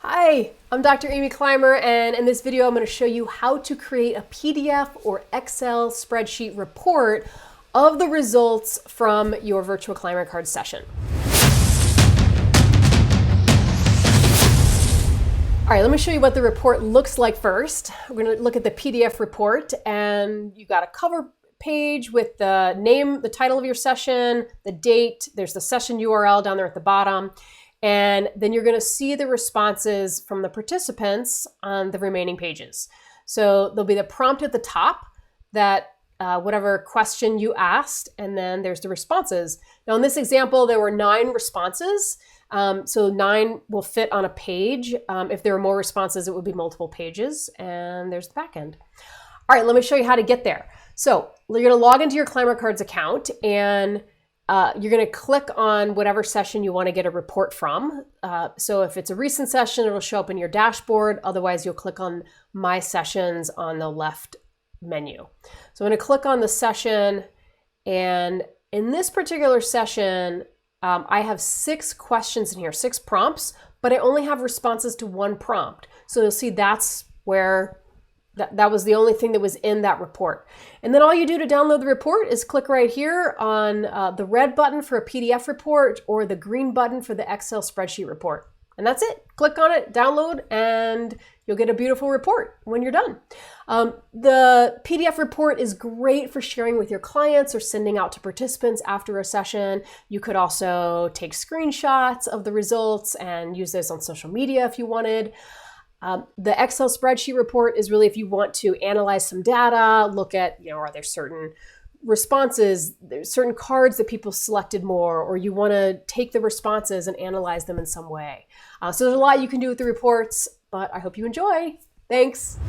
Hi, I'm Dr. Amy Climer, and in this video I'm going to show you how to create a PDF or Excel spreadsheet report of the results from your virtual Climer Cards session. All right, let me show you what the report looks like first. We're going to look at the PDF report, and you've got a cover page with the name, the title of your session, the date, there's the session URL down there at the bottom. And then you're going to see the responses from the participants on the remaining pages. So there'll be the prompt at the top that whatever question you asked, and then there's the responses. Now in this example, there were 9 responses. So 9 will fit on a page. If there are more responses, it would be multiple pages. And there's the back end. All right, let me show you how to get there. So you're going to log into your Climer Cards account, and you're going to click on whatever session you want to get a report from. So if it's a recent session, it'll show up in your dashboard. Otherwise, you'll click on My Sessions on the left menu. So I'm going to click on the session, and in this particular session, I have 6 questions in here, 6 prompts, but I only have responses to 1 prompt. So you'll see that's where that was the only thing that was in that report. And then all you do to download the report is click right here on the red button for a PDF report or the green button for the Excel spreadsheet report. And that's it. Click on it, download, and you'll get a beautiful report when you're done. The PDF report is great for sharing with your clients or sending out to participants after a session. You could also take screenshots of the results and use those on social media if you wanted. The Excel spreadsheet report is really if you want to analyze some data, look at, are there certain responses, there's certain cards that people selected more, or you want to take the responses and analyze them in some way. So there's a lot you can do with the reports, but I hope you enjoy. Thanks.